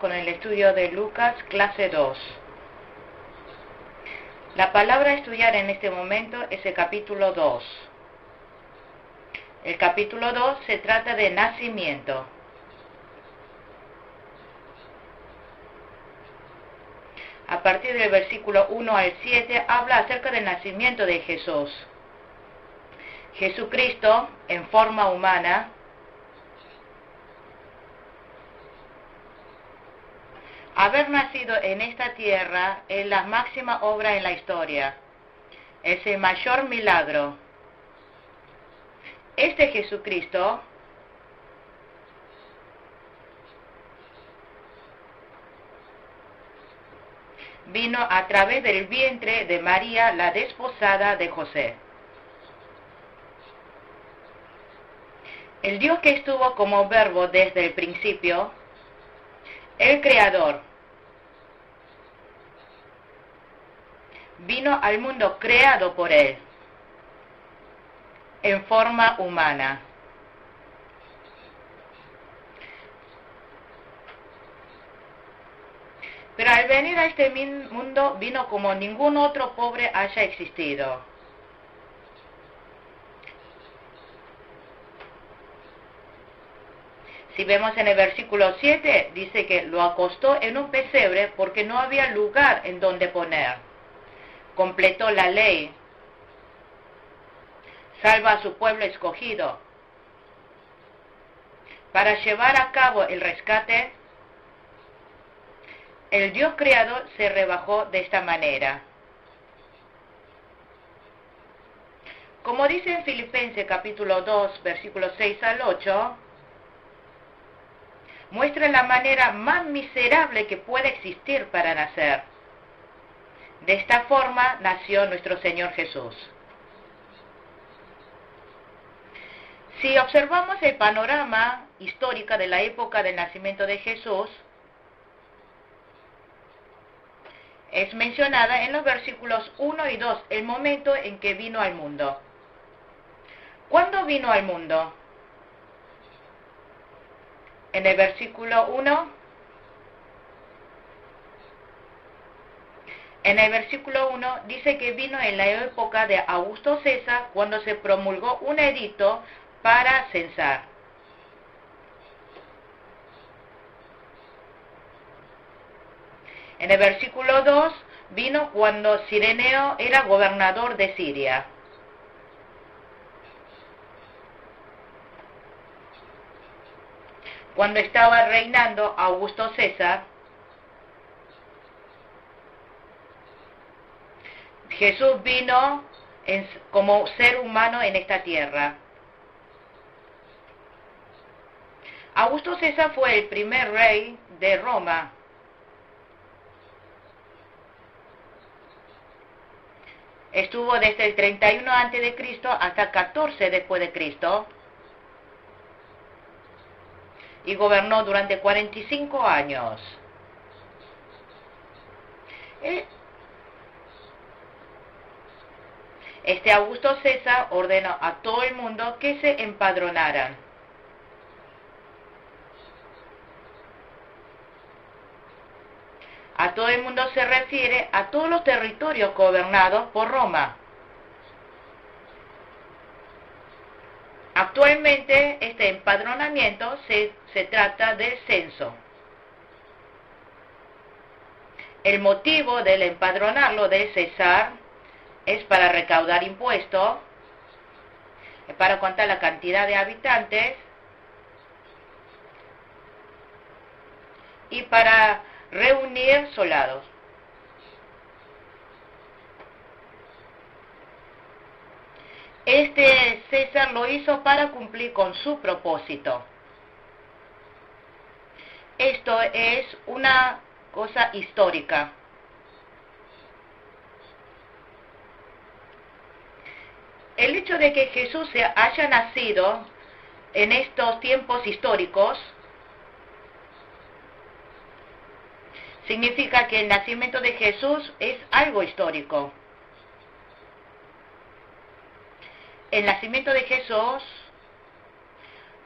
con el estudio de Lucas, clase 2. La palabra a estudiar en este momento es el capítulo 2. El capítulo 2 se trata de nacimiento. A partir del versículo 1 al 7 habla acerca del nacimiento de Jesús. Jesucristo, en forma humana, haber nacido en esta tierra es la máxima obra en la historia. Es el mayor milagro. Este Jesucristo vino a través del vientre de María, la desposada de José. El Dios que estuvo como verbo desde el principio, el Creador, vino al mundo creado por Él, en forma humana. Pero al venir a este mundo vino como ningún otro pobre haya existido. Si vemos en el versículo 7, dice que lo acostó en un pesebre porque no había lugar en donde poner. Completó la ley. Salva a su pueblo escogido. Para llevar a cabo el rescate, el Dios creador se rebajó de esta manera. Como dice en Filipenses capítulo 2, versículos 6 al 8, muestra la manera más miserable que puede existir para nacer. De esta forma nació nuestro Señor Jesús. Si observamos el panorama histórico de la época del nacimiento de Jesús, es mencionada en los versículos 1 y 2 el momento en que vino al mundo. ¿Cuándo vino al mundo? En el versículo 1, dice que vino en la época de Augusto César, cuando se promulgó un edicto para censar. En el versículo 2 vino cuando Cireneo era gobernador de Siria. Cuando estaba reinando Augusto César, Jesús vino como ser humano en esta tierra. Augusto César fue el primer rey de Roma. Estuvo desde el 31 a.C. hasta 14 después de Cristo y gobernó durante 45 años. Este Augusto César ordenó a todo el mundo que se empadronaran. A todo el mundo se refiere a todos los territorios gobernados por Roma. Actualmente este empadronamiento se trata del censo. El motivo del empadronarlo de César es para recaudar impuestos, para contar la cantidad de habitantes y para reunir soldados. Este César lo hizo para cumplir con su propósito. Esto es una cosa histórica. El hecho de que Jesús haya nacido en estos tiempos históricos significa que el nacimiento de Jesús es algo histórico. El nacimiento de Jesús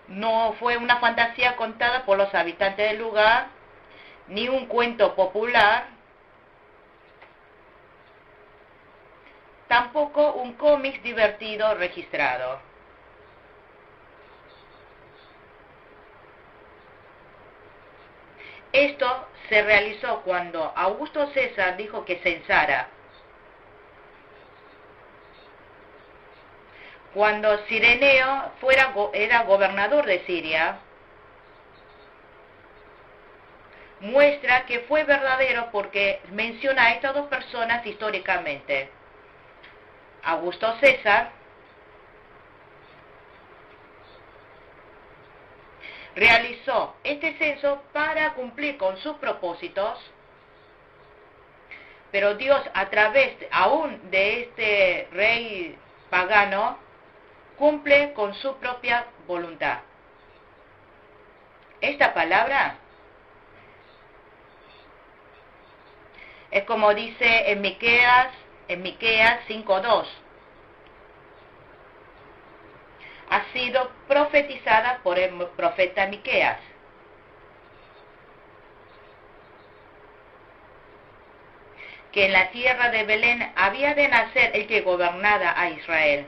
no fue una fantasía contada por los habitantes del lugar, ni un cuento popular, tampoco un cómic divertido registrado. Esto se realizó cuando Augusto César dijo que censara. Cuando Cireneo era gobernador de Siria, muestra que fue verdadero porque menciona a estas dos personas históricamente. Augusto César realizó este censo para cumplir con sus propósitos, pero Dios, a través aún de este rey pagano, cumple con su propia voluntad. Esta palabra es como dice en Miqueas 5:2. Ha sido profetizada por el profeta Miqueas. Que en la tierra de Belén había de nacer el que gobernara a Israel.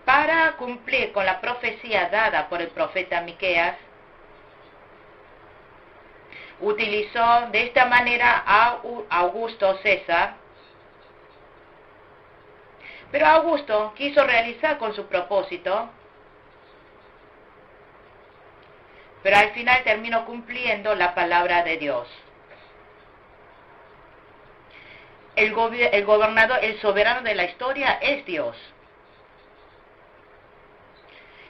Para cumplir con la profecía dada por el profeta Miqueas, utilizó de esta manera a Augusto César, pero Augusto quiso realizar con su propósito, pero al final terminó cumpliendo la palabra de Dios. El gobernador, el soberano de la historia es Dios.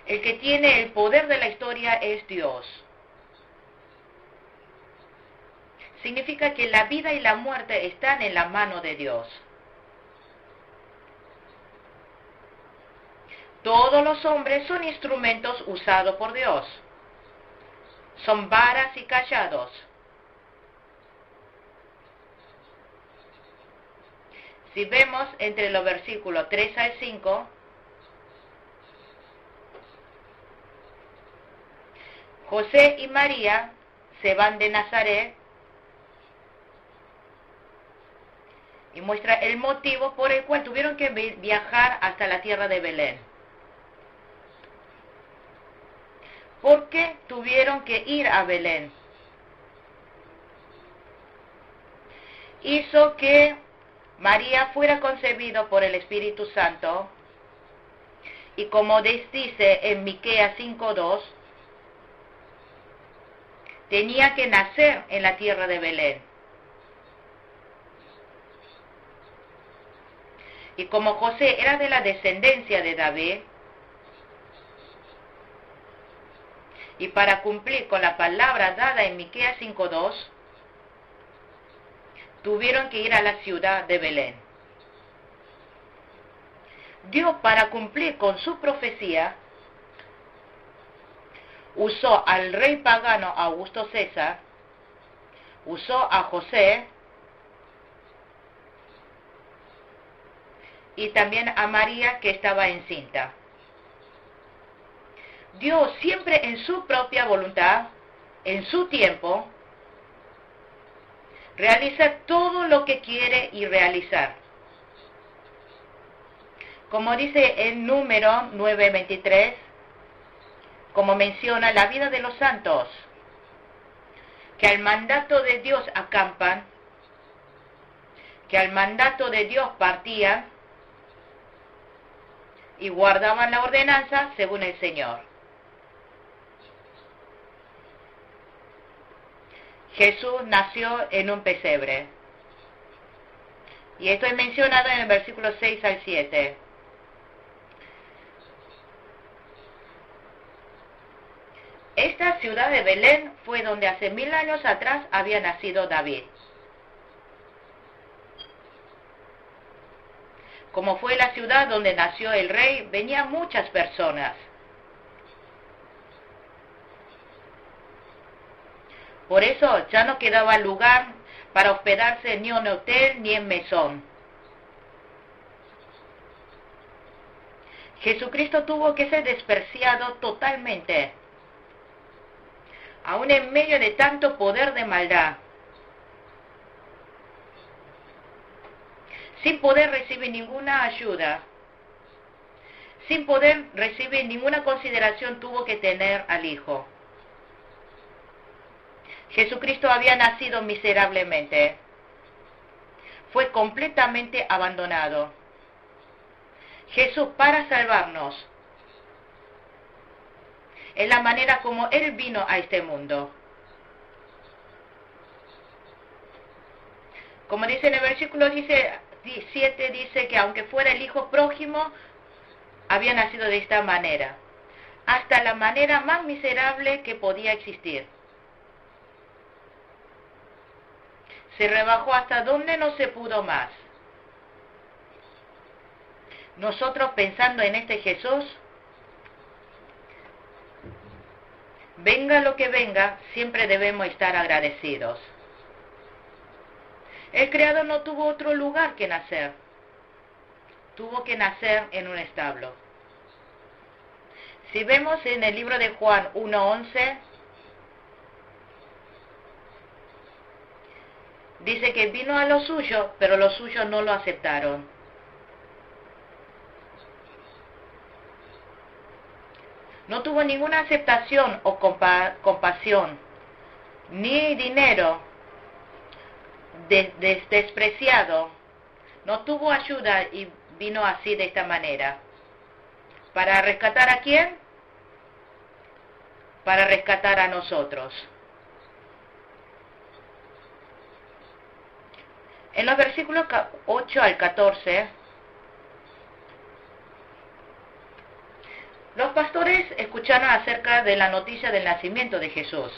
El que tiene el poder de la historia es Dios. Significa que la vida y la muerte están en la mano de Dios. Todos los hombres son instrumentos usados por Dios. Son varas y callados. Si vemos entre los versículos 3 al 5, José y María se van de Nazaret y muestra el motivo por el cual tuvieron que viajar hasta la tierra de Belén. ¿Por qué tuvieron que ir a Belén? Hizo que María fuera concebido por el Espíritu Santo, y como dice en Miqueas 5:2, tenía que nacer en la tierra de Belén. Y como José era de la descendencia de David, y para cumplir con la palabra dada en Miqueas 5:2, tuvieron que ir a la ciudad de Belén. Dios, para cumplir con su profecía, usó al rey pagano Augusto César, usó a José y también a María, que estaba encinta. Dios, siempre en su propia voluntad, en su tiempo, realiza todo lo que quiere y realizar. Como dice en Número 9:23, como menciona la vida de los santos, que al mandato de Dios acampan, que al mandato de Dios partían y guardaban la ordenanza según el Señor. Jesús nació en un pesebre. Y esto es mencionado en el versículo 6 al 7. Esta ciudad de Belén fue donde hace 1000 años atrás había nacido David. Como fue la ciudad donde nació el rey, venían muchas personas. Por eso ya no quedaba lugar para hospedarse ni en hotel ni en mesón. Jesucristo tuvo que ser despreciado totalmente aún en medio de tanto poder de maldad, sin poder recibir ninguna ayuda, sin poder recibir ninguna consideración, tuvo que tener al Hijo. Jesucristo había nacido miserablemente. Fue completamente abandonado. Jesús, para salvarnos, es la manera como Él vino a este mundo. Como dice en el versículo 17, dice que aunque fuera el hijo prójimo, había nacido de esta manera, hasta la manera más miserable que podía existir. Se rebajó hasta donde no se pudo más. Nosotros, pensando en este Jesús, venga lo que venga, siempre debemos estar agradecidos. El Creador no tuvo otro lugar que nacer. Tuvo que nacer en un establo. Si vemos en el libro de Juan 1:11, dice que vino a los suyos, pero los suyos no lo aceptaron. No tuvo ninguna aceptación o compasión, ni dinero, despreciado. No tuvo ayuda y vino así de esta manera. ¿Para rescatar a quién? Para rescatar a nosotros. En los versículos 8 al 14, los pastores escucharon acerca de la noticia del nacimiento de Jesús.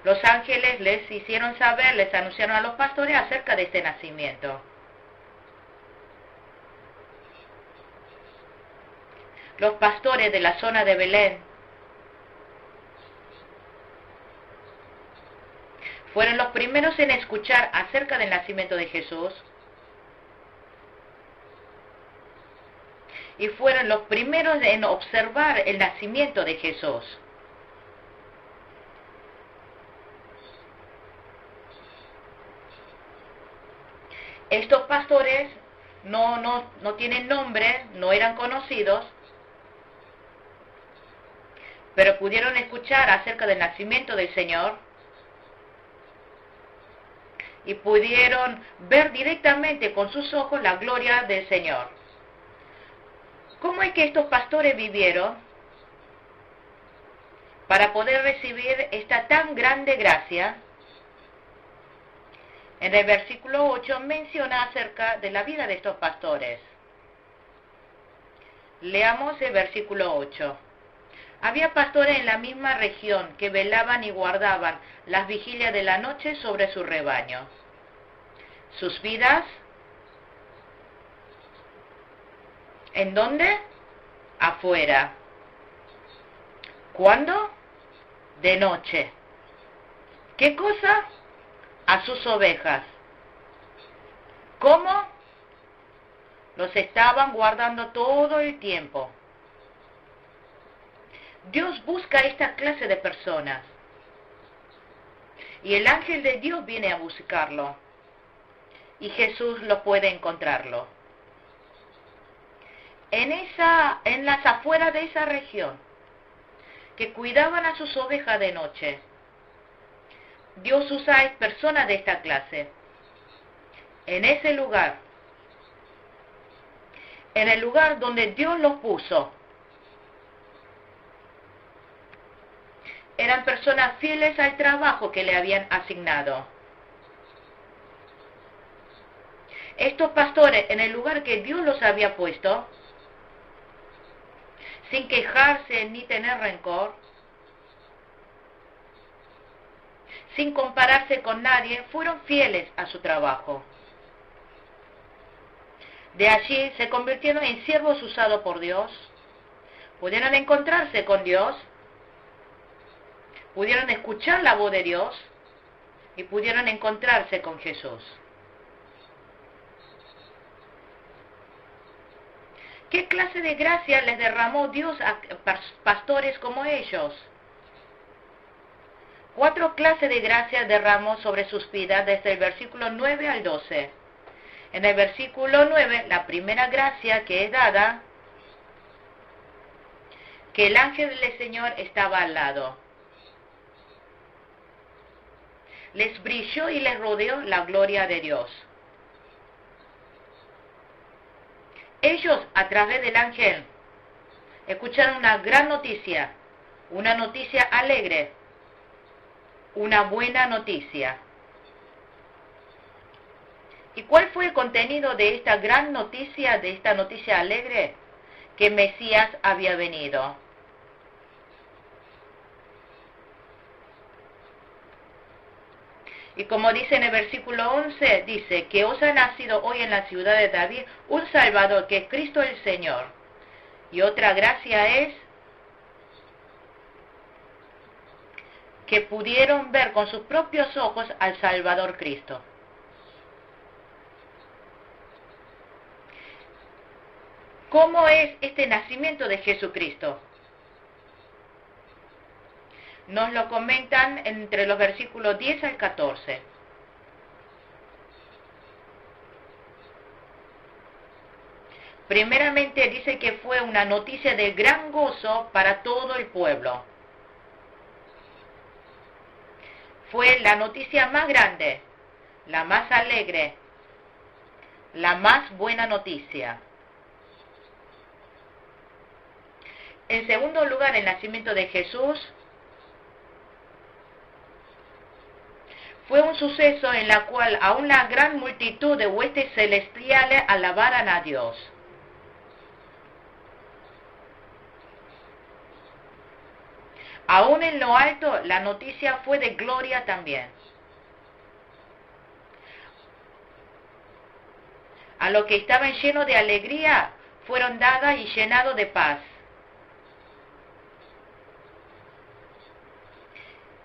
Los ángeles les hicieron saber, les anunciaron a los pastores acerca de este nacimiento. Los pastores de la zona de Belén fueron los primeros en escuchar acerca del nacimiento de Jesús y fueron los primeros en observar el nacimiento de Jesús. Estos pastores no tienen nombre, no eran conocidos, pero pudieron escuchar acerca del nacimiento del Señor y pudieron ver directamente con sus ojos la gloria del Señor. ¿Cómo es que estos pastores vivieron para poder recibir esta tan grande gracia? En el versículo 8 menciona acerca de la vida de estos pastores. Leamos el versículo 8. Había pastores en la misma región que velaban y guardaban las vigilias de la noche sobre su rebaño. Sus vidas, ¿en dónde? Afuera. ¿Cuándo? De noche. ¿Qué cosa? A sus ovejas. ¿Cómo? Los estaban guardando todo el tiempo. Dios busca esta clase de personas. Y el ángel de Dios viene a buscarlo. Y Jesús lo puede encontrarlo. En las afueras de esa región, que cuidaban a sus ovejas de noche, Dios usa personas de esta clase. En ese lugar, en el lugar donde Dios los puso, eran personas fieles al trabajo que le habían asignado. Estos pastores, en el lugar que Dios los había puesto, sin quejarse ni tener rencor, sin compararse con nadie, fueron fieles a su trabajo. De allí se convirtieron en siervos usados por Dios, pudieron encontrarse con Dios, pudieron escuchar la voz de Dios y pudieron encontrarse con Jesús. ¿Qué clase de gracia les derramó Dios a pastores como ellos? 4 clases de gracia derramó sobre sus vidas desde el versículo 9 al 12. En el versículo 9, la primera gracia que es dada, que el ángel del Señor estaba al lado. Les brilló y les rodeó la gloria de Dios. Ellos, a través del ángel, escucharon una gran noticia, una noticia alegre, una buena noticia. ¿Y cuál fue el contenido de esta gran noticia, de esta noticia alegre? Que Mesías había venido. Y como dice en el versículo 11, dice que os ha nacido hoy en la ciudad de David un Salvador, que es Cristo el Señor. Y otra gracia es que pudieron ver con sus propios ojos al Salvador Cristo. ¿Cómo es este nacimiento de Jesucristo? Nos lo comentan entre los versículos 10 al 14. Primeramente dice que fue una noticia de gran gozo para todo el pueblo. Fue la noticia más grande, la más alegre, la más buena noticia. En segundo lugar, el nacimiento de Jesús fue un suceso en la cual aún la gran multitud de huestes celestiales alabaran a Dios. Aún en lo alto, la noticia fue de gloria también. A los que estaban llenos de alegría, fueron dadas y llenados de paz.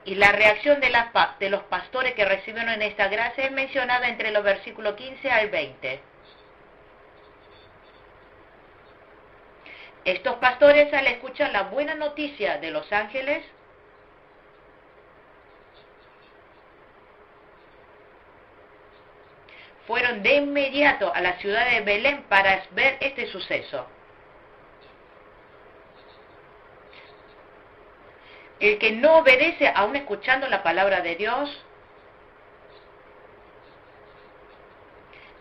Y la reacción de los pastores que recibieron esta gracia es mencionada entre los versículos 15 al 20. Estos pastores, al escuchar la buena noticia de los ángeles, fueron de inmediato a la ciudad de Belén para ver este suceso. El que no obedece aún escuchando la palabra de Dios,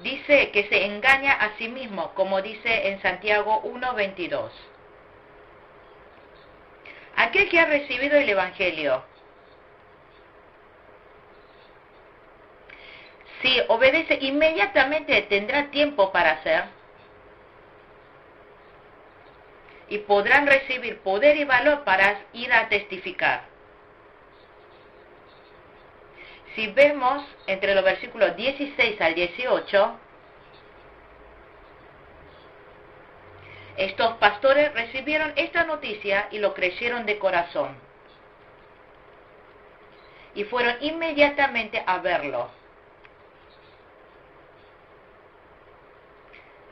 dice que se engaña a sí mismo, como dice en Santiago 1:22. Aquel que ha recibido el Evangelio, si obedece inmediatamente, tendrá tiempo para hacer y podrán recibir poder y valor para ir a testificar. Si vemos entre los versículos 16 al 18, estos pastores recibieron esta noticia y lo creyeron de corazón. Y fueron inmediatamente a verlo.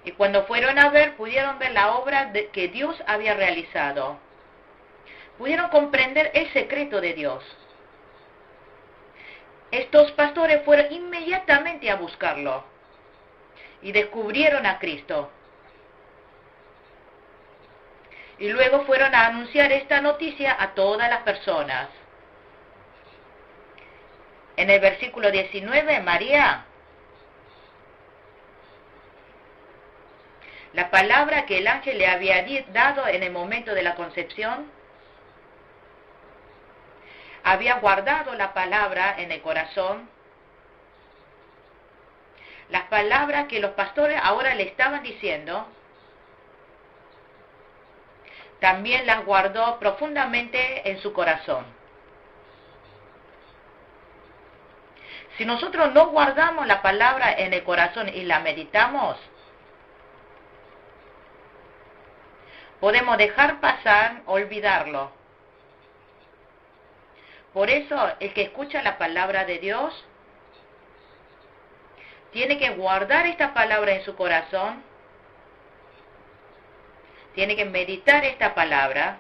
Y cuando fueron a ver, pudieron ver la obra que Dios había realizado. Pudieron comprender el secreto de Dios. Estos pastores fueron inmediatamente a buscarlo. Y descubrieron a Cristo. Y luego fueron a anunciar esta noticia a todas las personas. En el versículo 19, María, la palabra que el ángel le había dado en el momento de la concepción, había guardado la palabra en el corazón, las palabras que los pastores ahora le estaban diciendo, también las guardó profundamente en su corazón. Si nosotros no guardamos la palabra en el corazón y la meditamos, podemos dejar pasar, olvidarlo. Por eso, el que escucha la palabra de Dios, tiene que guardar esta palabra en su corazón tiene que meditar esta palabra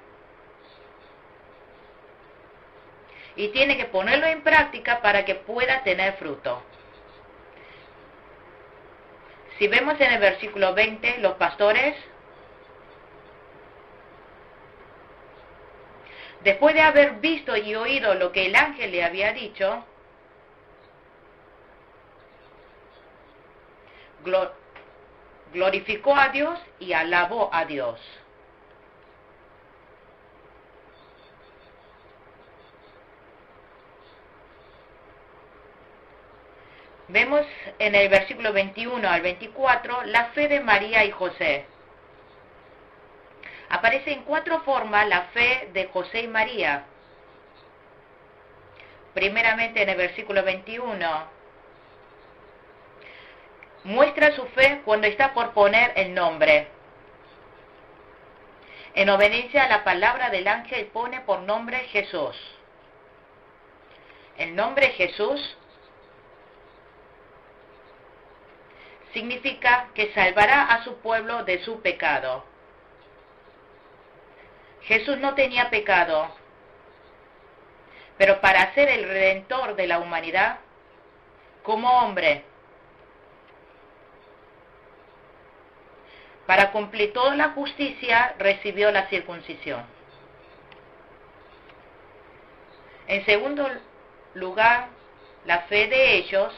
y tiene que ponerlo en práctica para que pueda tener fruto. Si vemos en el versículo 20, los pastores, después de haber visto y oído lo que el ángel le había dicho, glorificó a Dios y alabó a Dios. Vemos en el versículo 21 al 24 la fe de María y José. Aparece en 4 formas la fe de José y María. Primeramente en el versículo 21, muestra su fe cuando está por poner el nombre. En obediencia a la palabra del ángel pone por nombre Jesús. El nombre Jesús significa que salvará a su pueblo de su pecado. Jesús no tenía pecado, pero para ser el redentor de la humanidad, como hombre, para cumplir toda la justicia, recibió la circuncisión. En segundo lugar, la fe de ellos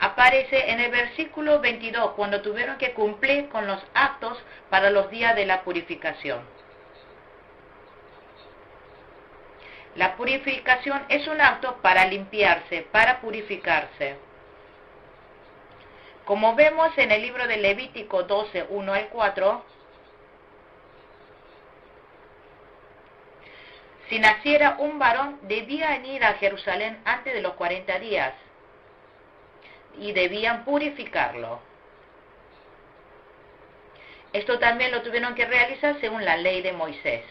aparece en el versículo 22, cuando tuvieron que cumplir con los actos para los días de la purificación. La purificación es un acto para limpiarse, para purificarse. Como vemos en el libro de Levítico 12, 1 al 4, si naciera un varón, debían ir a Jerusalén antes de los 40 días y debían purificarlo. Esto también lo tuvieron que realizar según la ley de Moisés.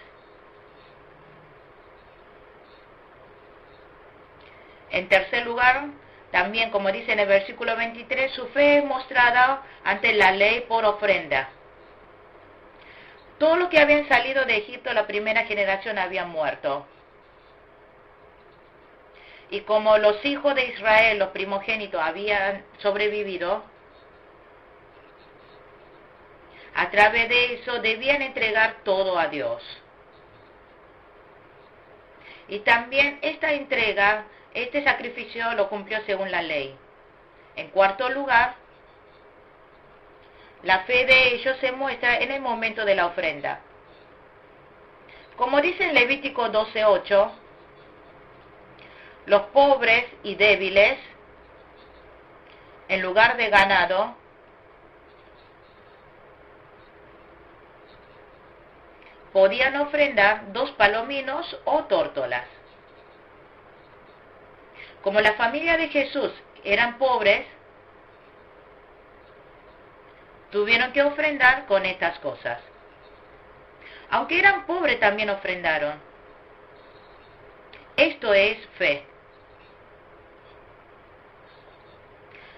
En tercer lugar, también como dice en el versículo 23, su fe es mostrada ante la ley por ofrenda. Todos los que habían salido de Egipto, la primera generación, habían muerto. Y como los hijos de Israel, los primogénitos, habían sobrevivido, a través de eso debían entregar todo a Dios. Y también esta entrega, este sacrificio lo cumplió según la ley. En cuarto lugar, la fe de ellos se muestra en el momento de la ofrenda. Como dice en Levítico 12:8, los pobres y débiles, en lugar de ganado, podían ofrendar 2 palominos o tórtolas. Como la familia de Jesús eran pobres, tuvieron que ofrendar con estas cosas. Aunque eran pobres, también ofrendaron. Esto es fe.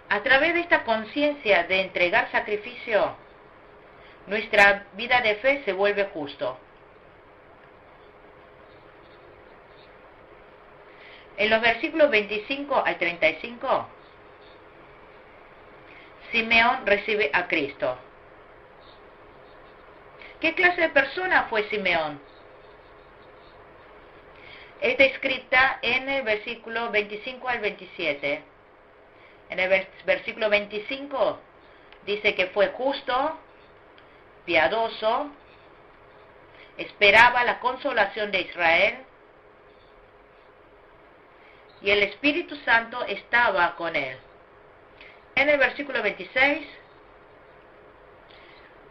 A través de esta conciencia de entregar sacrificio, nuestra vida de fe se vuelve justo. En los versículos 25 al 35, Simeón recibe a Cristo. ¿Qué clase de persona fue Simeón? Está escrita en el versículo 25 al 27. En el versículo 25 dice que fue justo, piadoso, esperaba la consolación de Israel, y el Espíritu Santo estaba con él. En el versículo 26,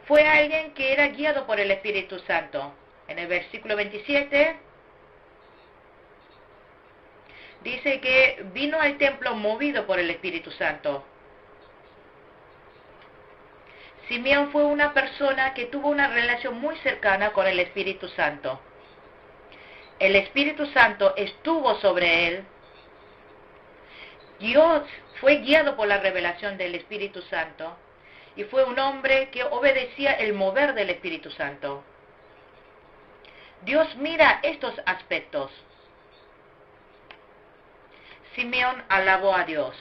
fue alguien que era guiado por el Espíritu Santo. En el versículo 27, dice que vino al templo movido por el Espíritu Santo. Simeón fue una persona que tuvo una relación muy cercana con el Espíritu Santo. El Espíritu Santo estuvo sobre él. Dios fue guiado por la revelación del Espíritu Santo y fue un hombre que obedecía el mover del Espíritu Santo. Dios mira estos aspectos. Simeón alabó a Dios.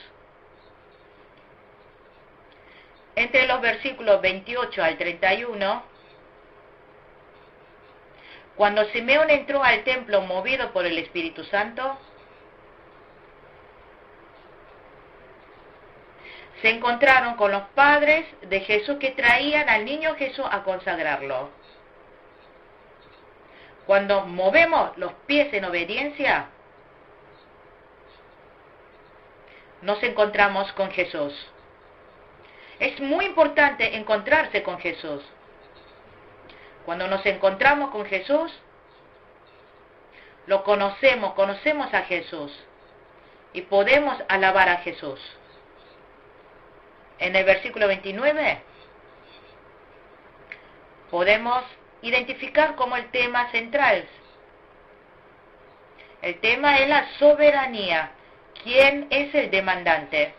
Entre los versículos 28 al 31, cuando Simeón entró al templo movido por el Espíritu Santo, se encontraron con los padres de Jesús que traían al niño Jesús a consagrarlo. Cuando movemos los pies en obediencia, nos encontramos con Jesús. Es muy importante encontrarse con Jesús. Cuando nos encontramos con Jesús, lo conocemos a Jesús y podemos alabar a Jesús. En el versículo 29 podemos identificar como el tema central. El tema es la soberanía. ¿Quién es el demandante?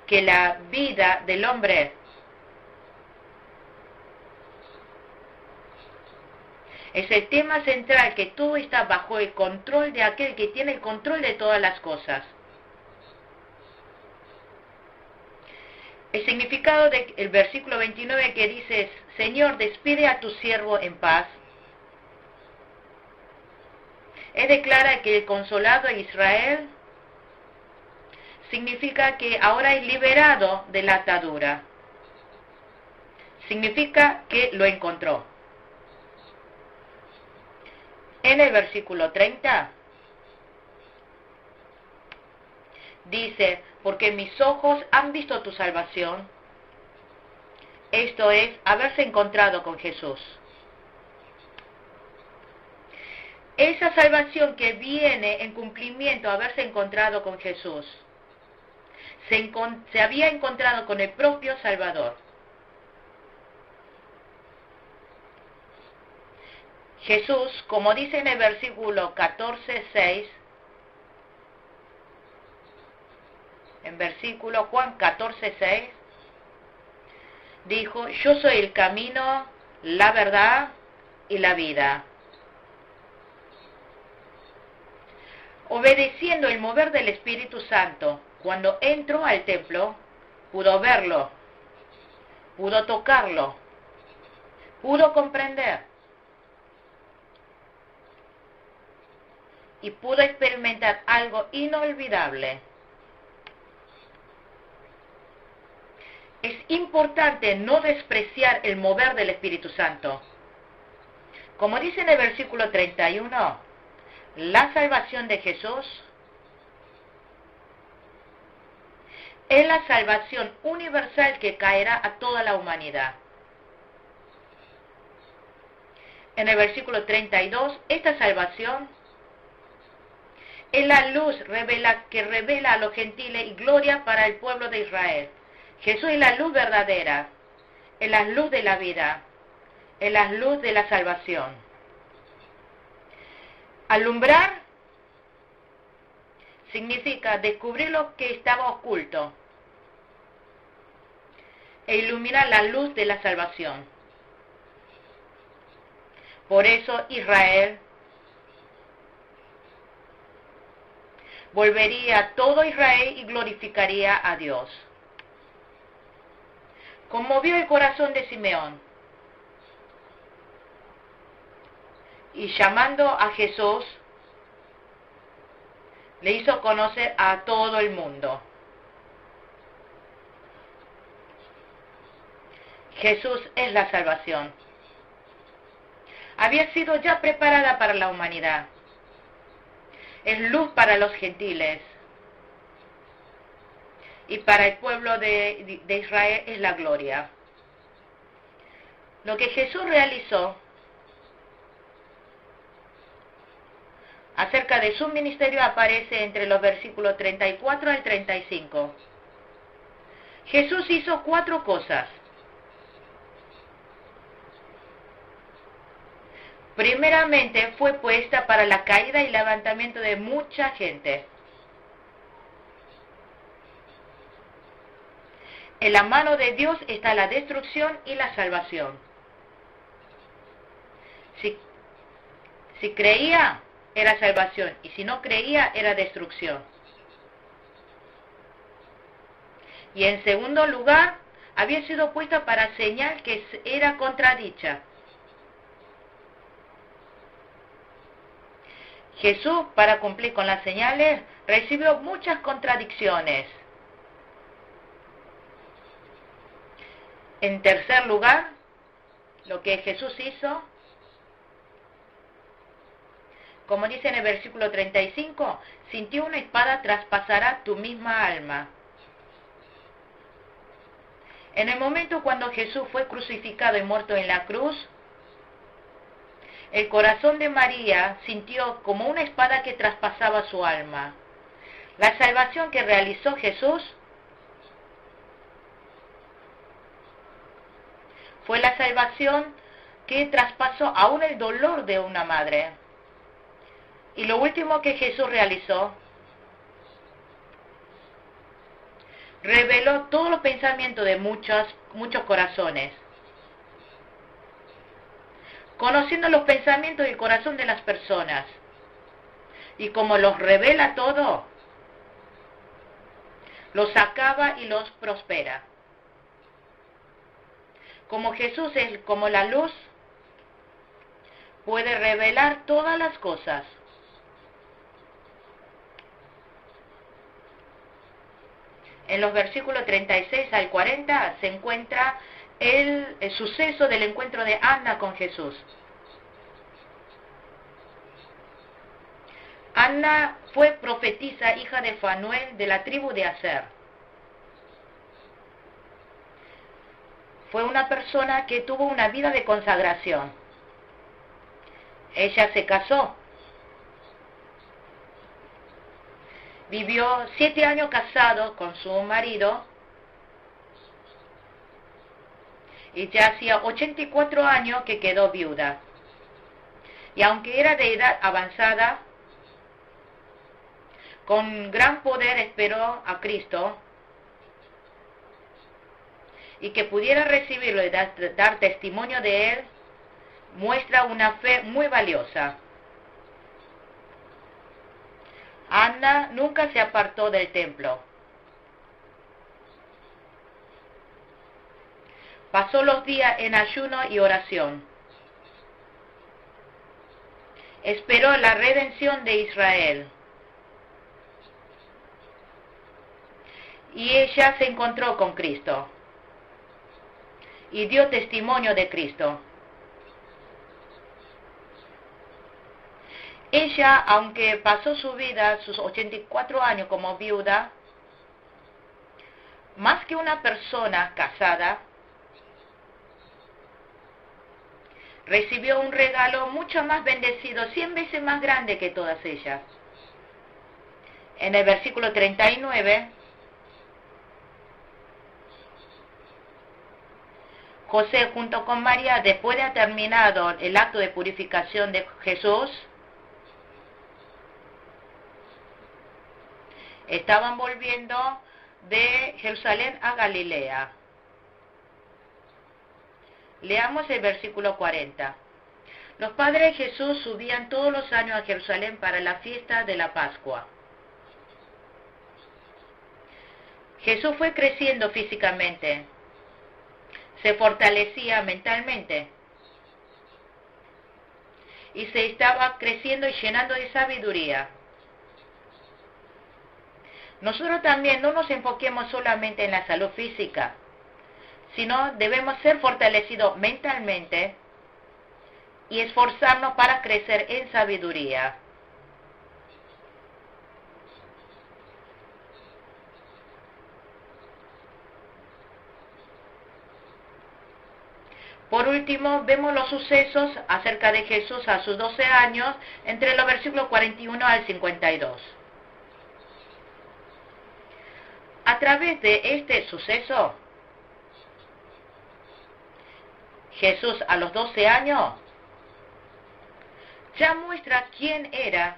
Que la vida del hombre es el tema central, que todo está bajo el control de aquel que tiene el control de todas las cosas. El significado del versículo 29 que dice: Señor, despide a tu siervo en paz. Él declara que el consolado a Israel significa que ahora es liberado de la atadura. Significa que lo encontró. En el versículo 30 dice: porque mis ojos han visto tu salvación. Esto es, haberse encontrado con Jesús. Esa salvación que viene en cumplimiento a haberse encontrado con Jesús. Se había encontrado con el propio Salvador. Jesús, como dice en el versículo 14:6, en versículo Juan 14:6, dijo: yo soy el camino, la verdad y la vida. Obedeciendo el mover del Espíritu Santo, cuando entró al templo, pudo verlo, pudo tocarlo, pudo comprender y pudo experimentar algo inolvidable. Es importante no despreciar el mover del Espíritu Santo. Como dice en el versículo 31, la salvación de Jesús es la salvación universal que caerá a toda la humanidad. En el versículo 32, esta salvación es la luz que revela a los gentiles y gloria para el pueblo de Israel. Jesús es la luz verdadera, es la luz de la vida, es la luz de la salvación. Alumbrar significa descubrir lo que estaba oculto e iluminar la luz de la salvación. Por eso Israel volvería a todo Israel y glorificaría a Dios. Conmovió el corazón de Simeón y llamando a Jesús le hizo conocer a todo el mundo. Jesús es la salvación. Había sido ya preparada para la humanidad. Es luz para los gentiles. Y para el pueblo de Israel es la gloria. Lo que Jesús realizó acerca de su ministerio aparece entre los versículos 34 al 35. Jesús hizo 4 cosas. Primeramente fue puesta para la caída y levantamiento de mucha gente. En la mano de Dios está la destrucción y la salvación. Si, si creía, era salvación, y si no creía, era destrucción. Y en segundo lugar, había sido puesta para señal que era contradicha. Jesús, para cumplir con las señales, recibió muchas contradicciones. En tercer lugar, lo que Jesús hizo, como dice en el versículo 35, sintió una espada traspasará tu misma alma. En el momento cuando Jesús fue crucificado y muerto en la cruz, el corazón de María sintió como una espada que traspasaba su alma. La salvación que realizó Jesús fue la salvación que traspasó aún el dolor de una madre. Y lo último que Jesús realizó, reveló todos los pensamientos de muchos corazones. Conociendo los pensamientos y el corazón de las personas. Y como los revela todo, los acaba y los prospera. Como Jesús es como la luz, puede revelar todas las cosas. En los versículos 36 al 40 se encuentra el suceso del encuentro de Ana con Jesús. Ana fue profetisa, hija de Fanuel, de la tribu de Aser. Fue una persona que tuvo una vida de consagración. Ella se casó. Vivió 7 años casado con su marido. Y ya hacía 84 años que quedó viuda. Y aunque era de edad avanzada, con gran poder esperó a Cristo y que pudiera recibirlo y dar testimonio de él, muestra una fe muy valiosa. Ana nunca se apartó del templo. Pasó los días en ayuno y oración. Esperó la redención de Israel. Y ella se encontró con Cristo. Y dio testimonio de Cristo. Ella, aunque pasó su vida, sus 84 años como viuda, más que una persona casada, recibió un regalo mucho más bendecido, 100 veces más grande que todas ellas. En el versículo 39, José junto con María, después de haber terminado el acto de purificación de Jesús, estaban volviendo de Jerusalén a Galilea. Leamos el versículo 40. Los padres de Jesús subían todos los años a Jerusalén para la fiesta de la Pascua. Jesús fue creciendo físicamente, se fortalecía mentalmente y se estaba creciendo y llenando de sabiduría. Nosotros también no nos enfoquemos solamente en la salud física, sino debemos ser fortalecidos mentalmente y esforzarnos para crecer en sabiduría. Por último, vemos los sucesos acerca de Jesús a sus 12 años, entre los versículos 41 al 52. A través de este suceso, Jesús a los 12 años ya muestra quién era,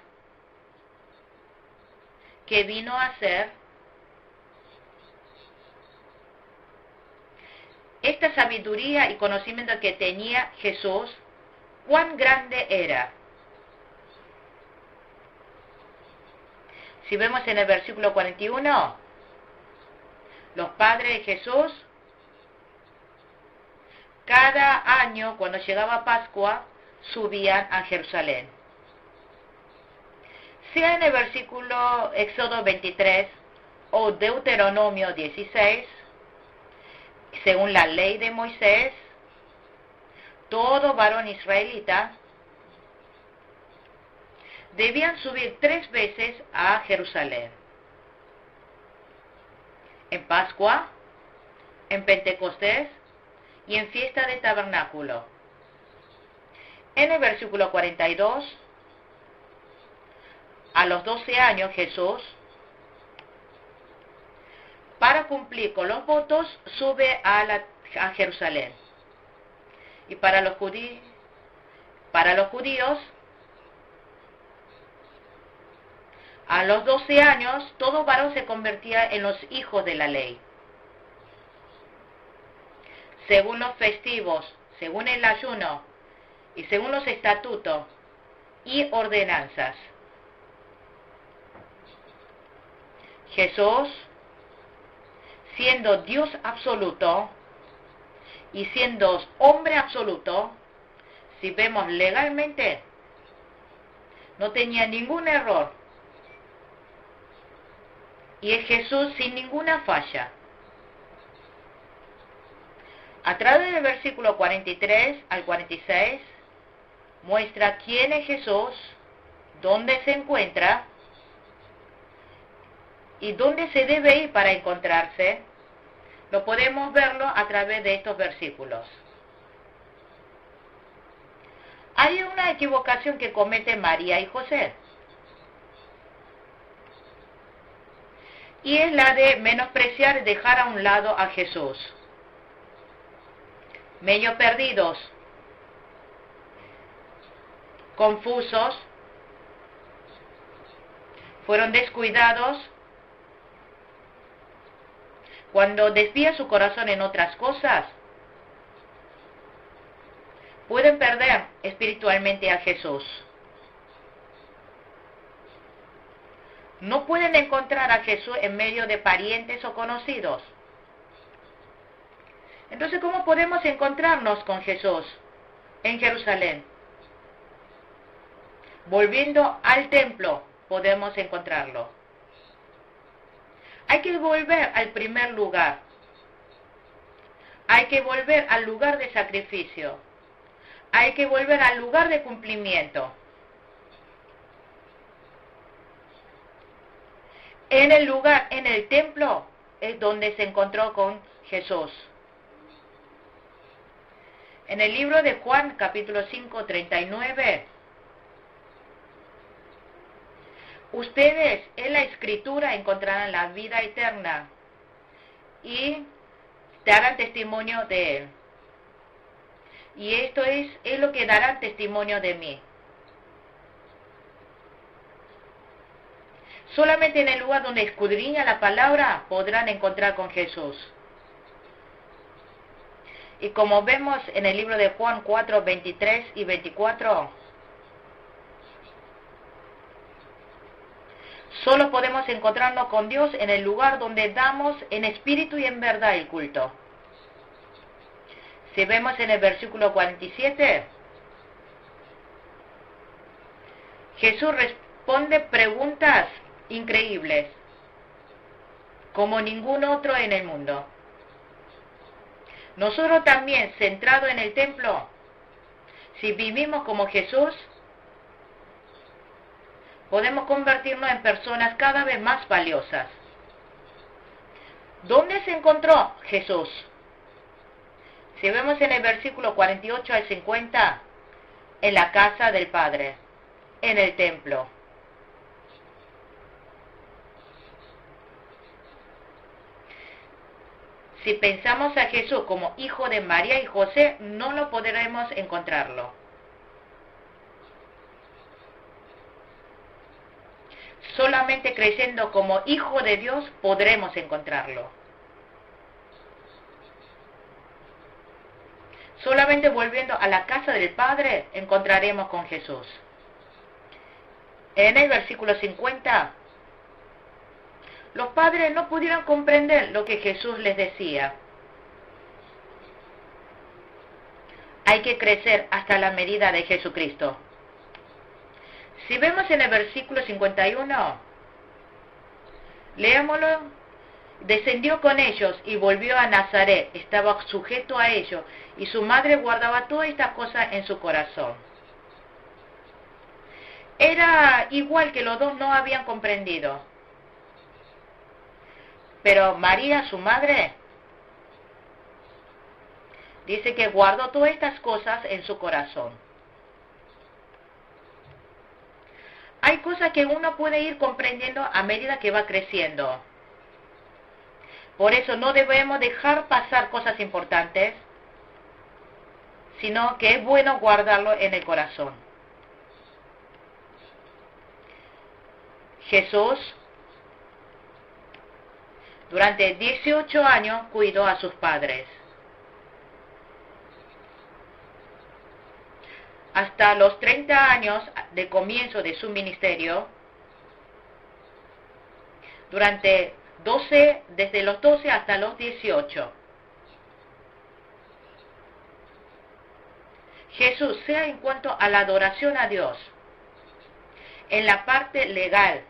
qué vino a ser. Esta sabiduría y conocimiento que tenía Jesús cuán grande era. Si vemos en el versículo 41, los padres de Jesús, cada año cuando llegaba Pascua, subían a Jerusalén. Sea en el versículo Éxodo 23 o Deuteronomio 16, según la ley de Moisés, todo varón israelita debían subir 3 veces a Jerusalén. En Pascua, en Pentecostés y en fiesta de tabernáculo. En el versículo 42, a los 12 años Jesús, para cumplir con los votos, sube a Jerusalén. Y para los judíos, a los 12 años, todo varón se convertía en los hijos de la ley. Según los festivos, según el ayuno y según los estatutos y ordenanzas. Jesús, siendo Dios absoluto y siendo hombre absoluto, si vemos legalmente, no tenía ningún error. Y es Jesús sin ninguna falla. A través del versículo 43 al 46, muestra quién es Jesús, dónde se encuentra y dónde se debe ir para encontrarse. Lo podemos verlo a través de estos versículos. Hay una equivocación que cometen María y José. Y es la de menospreciar y dejar a un lado a Jesús. Medio perdidos, confusos, fueron descuidados. Cuando desvía su corazón en otras cosas, pueden perder espiritualmente a Jesús. No pueden encontrar a Jesús en medio de parientes o conocidos. Entonces, ¿cómo podemos encontrarnos con Jesús en Jerusalén? Volviendo al templo, podemos encontrarlo. Hay que volver al primer lugar. Hay que volver al lugar de sacrificio. Hay que volver al lugar de cumplimiento. En el lugar, en el templo, es donde se encontró con Jesús. En el libro de Juan, capítulo 5, 39, ustedes en la Escritura encontrarán la vida eterna y darán testimonio de Él. Y esto es lo que darán testimonio de mí. Solamente en el lugar donde escudriña la palabra podrán encontrar con Jesús. Y como vemos en el libro de Juan 4, 23 y 24, solo podemos encontrarnos con Dios en el lugar donde damos en espíritu y en verdad el culto. Si vemos en el versículo 47, Jesús responde preguntas increíbles, como ningún otro en el mundo. Nosotros también, centrados en el templo, si vivimos como Jesús, podemos convertirnos en personas cada vez más valiosas. ¿Dónde se encontró Jesús? Si vemos en el versículo 48 al 50, en la casa del Padre, en el templo. Si pensamos a Jesús como hijo de María y José, no lo podremos encontrarlo. Solamente creyendo como hijo de Dios podremos encontrarlo. Solamente volviendo a la casa del Padre encontraremos con Jesús. En el versículo 50, los padres no pudieron comprender lo que Jesús les decía. Hay que crecer hasta la medida de Jesucristo. Si vemos en el versículo 51, leámoslo. Descendió con ellos y volvió a Nazaret, estaba sujeto a ellos, y su madre guardaba todas estas cosas en su corazón. Era igual que los dos no habían comprendido. Pero María, su madre, dice que guardó todas estas cosas en su corazón. Hay cosas que uno puede ir comprendiendo a medida que va creciendo. Por eso no debemos dejar pasar cosas importantes, sino que es bueno guardarlo en el corazón. Jesús, durante 18 años, cuidó a sus padres. Hasta los 30 años de comienzo de su ministerio, desde los 12 hasta los 18. Jesús, sea en cuanto a la adoración a Dios, en la parte legal,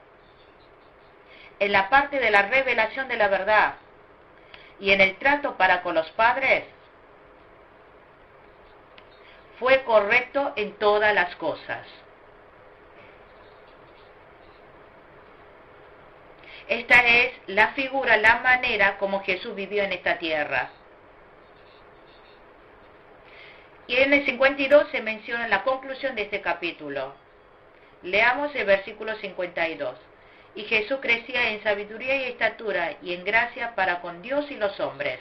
en la parte de la revelación de la verdad y en el trato para con los padres, fue correcto en todas las cosas. Esta es la figura, la manera como Jesús vivió en esta tierra. Y en el 52 se menciona la conclusión de este capítulo. Leamos el versículo 52. Y Jesús crecía en sabiduría y estatura y en gracia para con Dios y los hombres.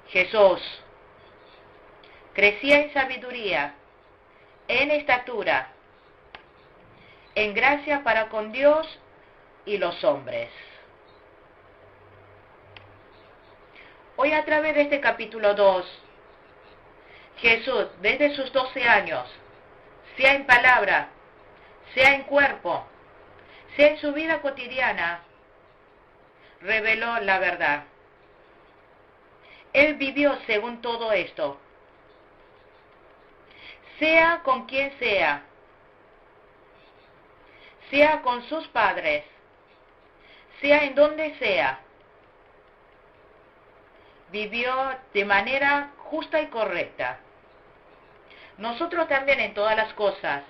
Jesús crecía en sabiduría, en estatura, en gracia para con Dios y los hombres. Hoy, a través de este capítulo 2, Jesús, desde sus 12 años, sea en palabra, sea en cuerpo, sea en su vida cotidiana, reveló la verdad. Él vivió según todo esto. Sea con quien sea con sus padres, sea en donde sea, vivió de manera justa y correcta. Nosotros también en todas las cosas,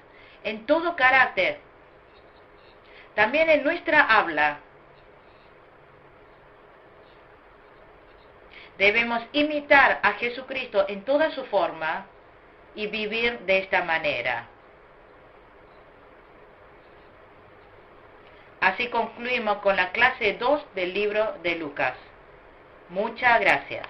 en todo carácter, también en nuestra habla, debemos imitar a Jesucristo en toda su forma y vivir de esta manera. Así concluimos con la clase 2 del libro de Lucas. Muchas gracias.